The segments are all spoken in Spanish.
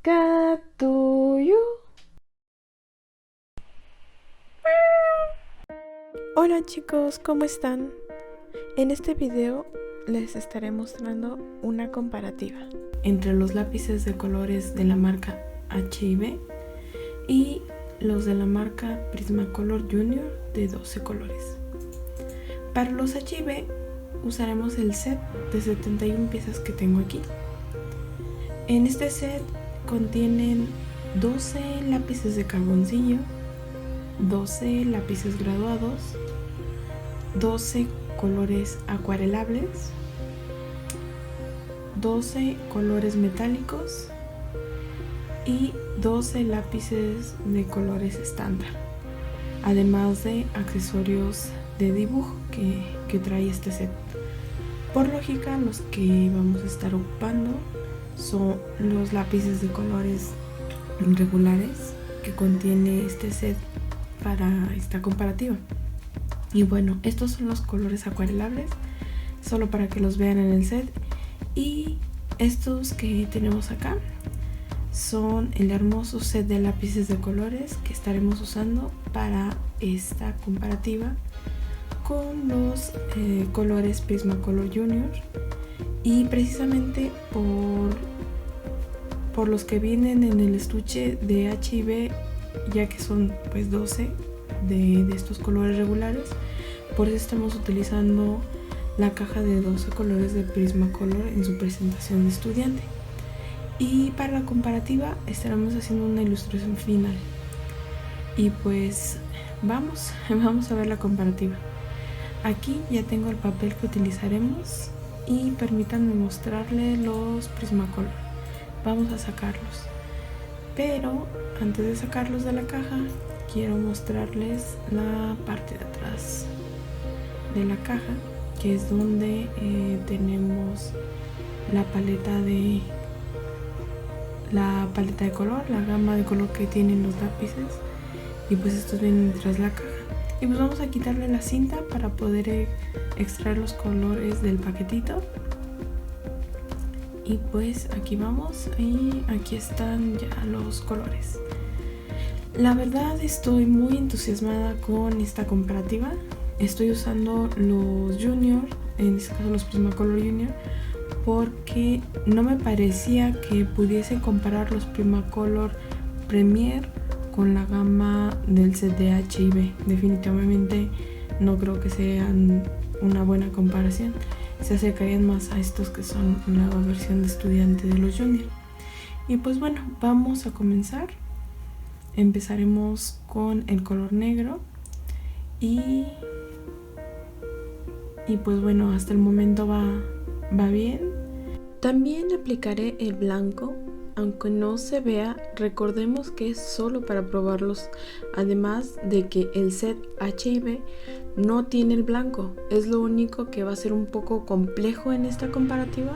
Catuyo. Hola chicos, ¿cómo están? En este video les estaré mostrando una comparativa entre los lápices de colores de la marca H&B y los de la marca Prismacolor Junior de 12 colores. Para los H&B usaremos el set de 71 piezas que tengo aquí. En este set contienen 12 lápices de carboncillo, 12 lápices graduados, 12 colores acuarelables, 12 colores metálicos y 12 lápices de colores estándar, además de accesorios de dibujo que trae este set. Por lógica, los que vamos a estar ocupando son los lápices de colores regulares que contiene este set para esta comparativa. Y bueno, estos son los colores acuarelables, solo para que los vean en el set. Y estos que tenemos acá son el hermoso set de lápices de colores que estaremos usando para esta comparativa con los colores Prismacolor Junior, y precisamente por los que vienen en el estuche de H&B, ya que son pues 12 de estos colores regulares, por eso estamos utilizando la caja de 12 colores de Prismacolor en su presentación de estudiante. Y para la comparativa estaremos haciendo una ilustración final. Y pues vamos a ver la comparativa. Aquí ya tengo el papel que utilizaremos y permítanme mostrarle los Prismacolor. Vamos a sacarlos, pero antes de sacarlos de la caja quiero mostrarles la parte de atrás de la caja, que es donde tenemos la paleta de color, la gama de color que tienen los lápices, y pues estos vienen tras la caja. Y pues vamos a quitarle la cinta para poder extraer los colores del paquetito. Y pues aquí vamos, y aquí están ya los colores. La verdad estoy muy entusiasmada con esta comparativa. Estoy usando los Junior, en este caso los Prismacolor Junior, porque no me parecía que pudiese comparar los Prismacolor Premier con la gama del set de H&B. Definitivamente no creo que sean una buena comparación. Se acercarían más a estos que son una versión de estudiante de los Junior. Y pues bueno, vamos a comenzar. Empezaremos con el color negro y pues bueno, hasta el momento va bien. También aplicaré el blanco, aunque no se vea. Recordemos que es solo para probarlos, además de que el set H&B no tiene el blanco. Es lo único que va a ser un poco complejo en esta comparativa,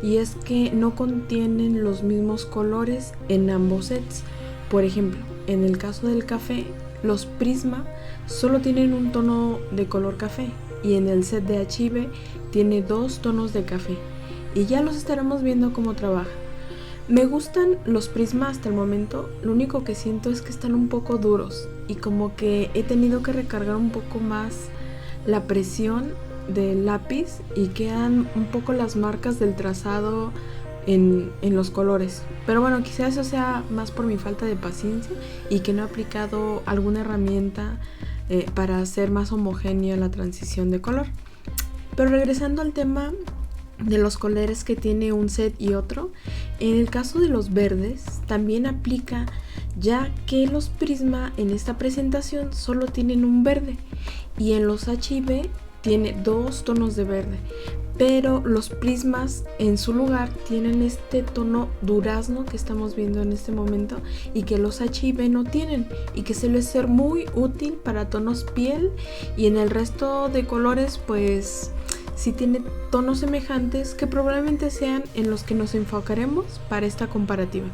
y es que no contienen los mismos colores en ambos sets. Por ejemplo, en el caso del café, los Prisma solo tienen un tono de color café, y en el set de H&B tiene 2 tonos de café, y ya los estaremos viendo cómo trabaja. Me gustan los Prisma hasta el momento. Lo único que siento es que están un poco duros, y como que he tenido que recargar un poco más la presión del lápiz, y quedan un poco las marcas del trazado en los colores. Pero bueno, quizás eso sea más por mi falta de paciencia y que no he aplicado alguna herramienta para hacer más homogénea la transición de color. Pero regresando al tema de los colores que tiene un set y otro, en el caso de los verdes también aplica, ya que los Prisma en esta presentación solo tienen un verde, y en los H&B tiene 2 tonos de verde, pero los Prismas en su lugar tienen este tono durazno que estamos viendo en este momento, y que los H&B no tienen, y que suele ser muy útil para tonos piel. Y en el resto de colores pues sí tiene tonos semejantes, que probablemente sean en los que nos enfocaremos para esta comparativa.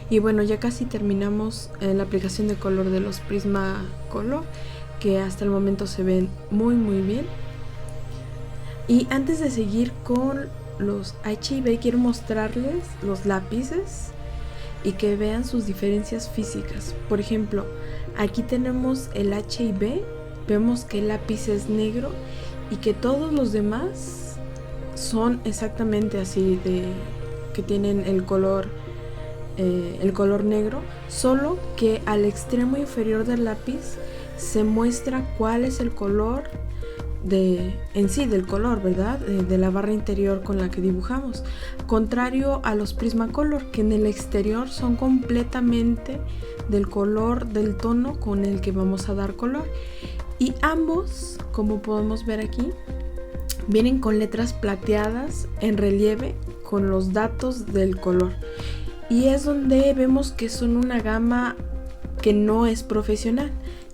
Y bueno, ya casi terminamos la aplicación de color de los Prismacolor, que hasta el momento se ven muy bien. Y antes de seguir con los H&B, quiero mostrarles los lápices. y que vean sus diferencias físicas. Por ejemplo, aquí tenemos el H y B, vemos que el lápiz es negro y que todos los demás son exactamente así, que tienen el color negro, solo que al extremo inferior del lápiz se muestra cuál es el color del color, ¿verdad? De la barra interior con la que dibujamos, contrario a los Prismacolor, que en el exterior son completamente del color del tono con el que vamos a dar color, y ambos, como podemos ver aquí, vienen con letras plateadas en relieve con los datos del color, y es donde vemos que son una gama que no es profesional,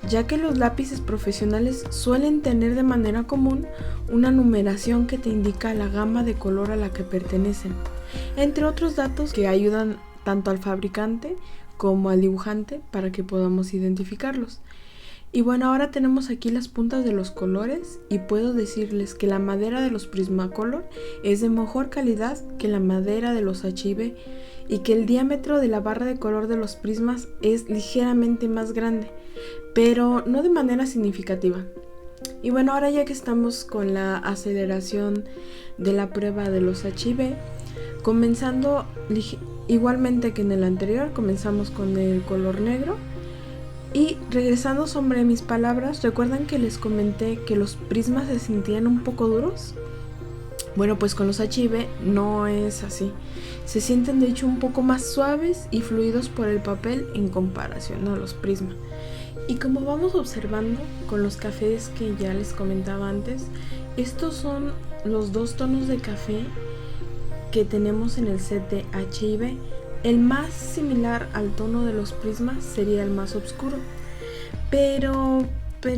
ya que los lápices profesionales suelen tener de manera común una numeración que te indica la gama de color a la que pertenecen, entre otros datos que ayudan tanto al fabricante como al dibujante para que podamos identificarlos. Y bueno, ahora tenemos aquí las puntas de los colores y puedo decirles que la madera de los Prismacolor es de mejor calidad que la madera de los H&B y que el diámetro de la barra de color de los prismas es ligeramente más grande, pero no de manera significativa. Y bueno, ahora ya que estamos con la aceleración de la prueba de los H&B, comenzando igualmente que en el anterior, comenzamos con el color negro. Y regresando sobre mis palabras, ¿recuerdan que les comenté que los prismas se sentían un poco duros? Bueno, pues con los H&B no es así. Se sienten de hecho un poco más suaves y fluidos por el papel en comparación a los prisma. Y como vamos observando con los cafés que ya les comentaba antes, estos son los dos tonos de café que tenemos en el set de H&B. El más similar al tono de los prismas sería el más oscuro, pero de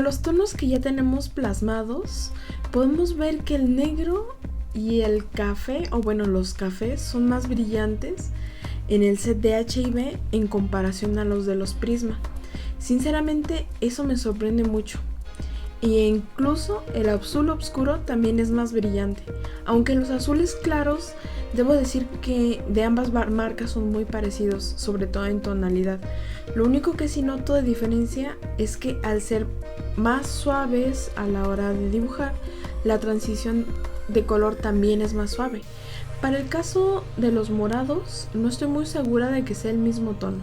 los tonos que ya tenemos plasmados, podemos ver que el negro y el café, o bueno, los cafés son más brillantes en el set de H&B en comparación a los de los prisma. Sinceramente, eso me sorprende mucho. Y incluso el azul oscuro también es más brillante, aunque los azules claros debo decir que de ambas marcas son muy parecidos, sobre todo en tonalidad. Lo único que sí noto de diferencia es que al ser más suaves a la hora de dibujar, la transición de color también es más suave. Para el caso de los morados, no estoy muy segura de que sea el mismo tono.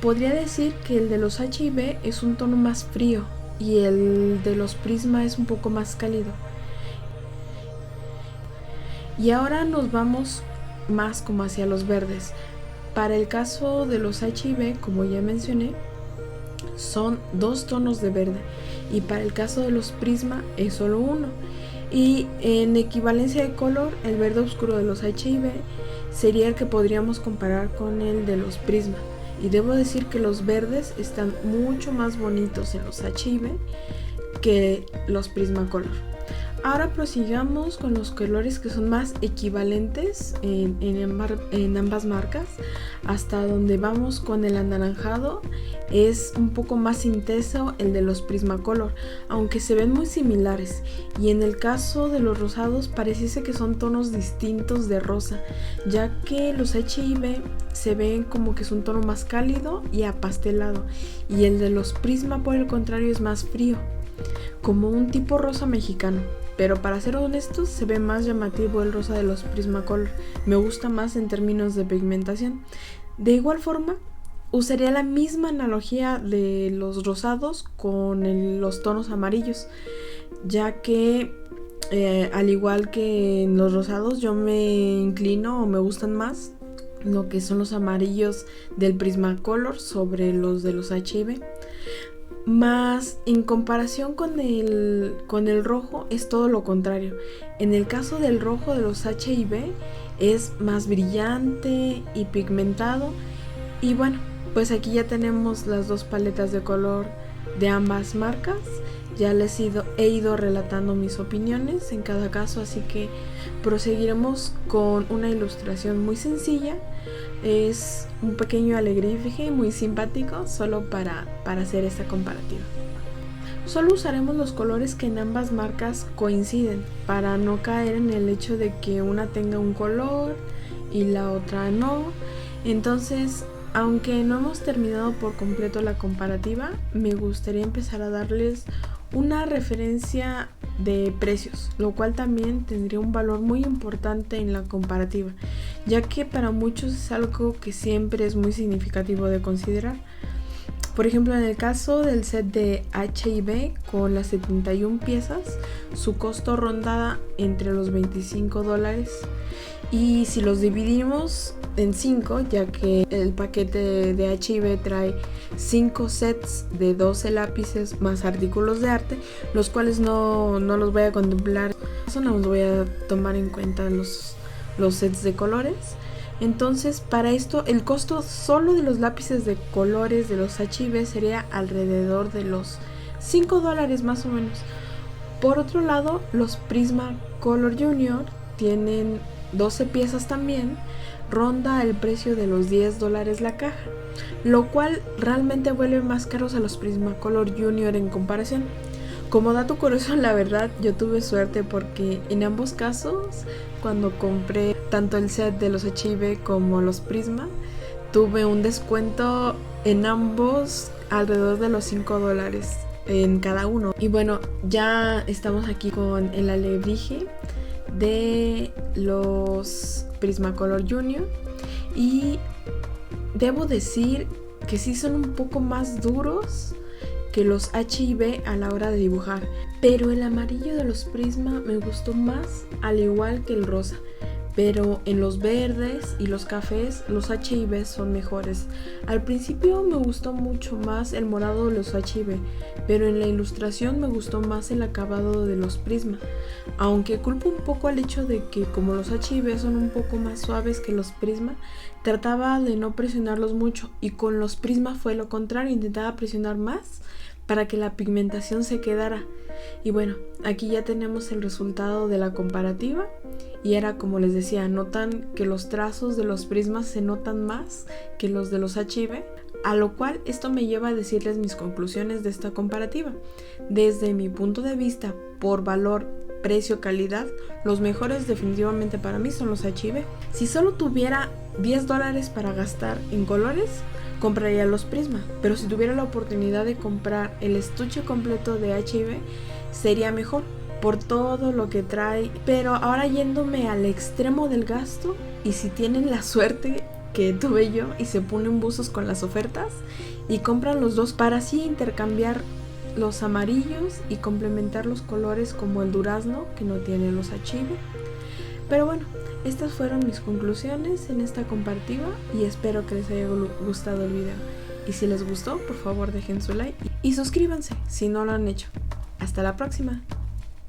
Podría decir que el de los H&B es un tono más frío y el de los prisma es un poco más cálido. Y ahora nos vamos más como hacia los verdes. Para el caso de los H&B, como ya mencioné, son dos tonos de verde, y para el caso de los prisma es solo uno. Y en equivalencia de color, el verde oscuro de los H&B sería el que podríamos comparar con el de los prisma. Y debo decir que los verdes están mucho más bonitos en los H&B que los Prismacolor. Ahora prosigamos con los colores que son más equivalentes en ambas marcas. Hasta donde vamos con el anaranjado es un poco más intenso el de los Prismacolor, aunque se ven muy similares. Y en el caso de los rosados pareciese que son tonos distintos de rosa, ya que los H&B se ven como que es un tono más cálido y apastelado, y el de los Prisma por el contrario es más frío, como un tipo rosa mexicano. Pero para ser honestos, se ve más llamativo el rosa de los Prismacolor. Me gusta más en términos de pigmentación. De igual forma, usaría la misma analogía de los rosados con los tonos amarillos, ya que al igual que en los rosados, yo me inclino o me gustan más lo que son los amarillos del Prismacolor sobre los de los H&B. Más en comparación con el rojo es todo lo contrario. En el caso del rojo de los H&B es más brillante y pigmentado. Y bueno, pues aquí ya tenemos las dos paletas de color de ambas marcas. Ya les he ido relatando mis opiniones en cada caso, así que proseguiremos con una ilustración muy sencilla. Es un pequeño alegrije muy simpático, solo para hacer esta comparativa. Solo usaremos los colores que en ambas marcas coinciden para no caer en el hecho de que una tenga un color y la otra no. Entonces, aunque no hemos terminado por completo la comparativa, me gustaría empezar a darles una referencia de precios, lo cual también tendría un valor muy importante en la comparativa, ya que para muchos es algo que siempre es muy significativo de considerar. Por ejemplo, en el caso del set de H&B con las 71 piezas, su costo ronda entre los $25. Y si los dividimos en 5, ya que el paquete de H&B trae 5 sets de 12 lápices más artículos de arte, los cuales no los voy a contemplar, eso no los voy a tomar en cuenta los sets de colores. Entonces, para esto, el costo solo de los lápices de colores de los H&B sería alrededor de los $5 más o menos. Por otro lado, los Prismacolor Junior tienen 12 piezas también, ronda el precio de los $10 la caja, lo cual realmente vuelve más caros a los Prismacolor Junior en comparación. Como dato curioso, la verdad, yo tuve suerte porque en ambos casos, cuando compré tanto el set de los H&B como los Prisma, tuve un descuento en ambos alrededor de los $5 en cada uno. Y bueno, ya estamos aquí con el alebrije de los Prismacolor Junior y debo decir que sí son un poco más duros que los H&B a la hora de dibujar, pero el amarillo de los Prisma me gustó más, al igual que el rosa. Pero en los verdes y los cafés, los H&B son mejores. Al principio me gustó mucho más el morado de los H&B, pero en la ilustración me gustó más el acabado de los Prisma. Aunque culpo un poco al hecho de que como los H&B son un poco más suaves que los Prisma, trataba de no presionarlos mucho, y con los Prisma fue lo contrario, intentaba presionar más para que la pigmentación se quedara. Y bueno, aquí ya tenemos el resultado de la comparativa. Y era como les decía, notan que los trazos de los Prismas se notan más que los de los H&B, a lo cual esto me lleva a decirles mis conclusiones de esta comparativa. Desde mi punto de vista, por valor, precio, calidad, los mejores definitivamente para mí son los H&B. Si solo tuviera $10 para gastar en colores, compraría los Prisma, pero si tuviera la oportunidad de comprar el estuche completo de H&B, sería mejor por todo lo que trae. Pero ahora yéndome al extremo del gasto, y si tienen la suerte que tuve yo y se ponen buzos con las ofertas y compran los dos para así intercambiar los amarillos y complementar los colores como el durazno que no tienen los H&B. Pero bueno, estas fueron mis conclusiones en esta comparativa y espero que les haya gustado el video. Y si les gustó, por favor dejen su like y suscríbanse si no lo han hecho. Hasta la próxima.